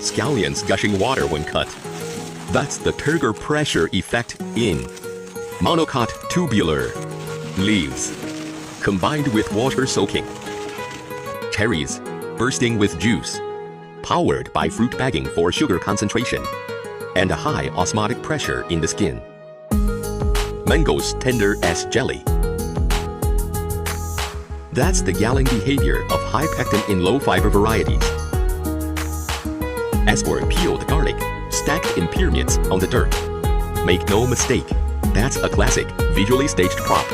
Scallions gushing water when cut. That's the Turgor pressure effect in monocot tubular leaves, combined with water soaking. Cherries, bursting with juice, powered by fruit bagging for sugar concentration, and a high osmotic pressure in the skin. Mangoes tender as jelly. That's the galling behavior of high-pectin in low-fiber varieties. As for peeled garlic, stacked in pyramids on the dirt, make no mistake, that's a classic, visually staged crop.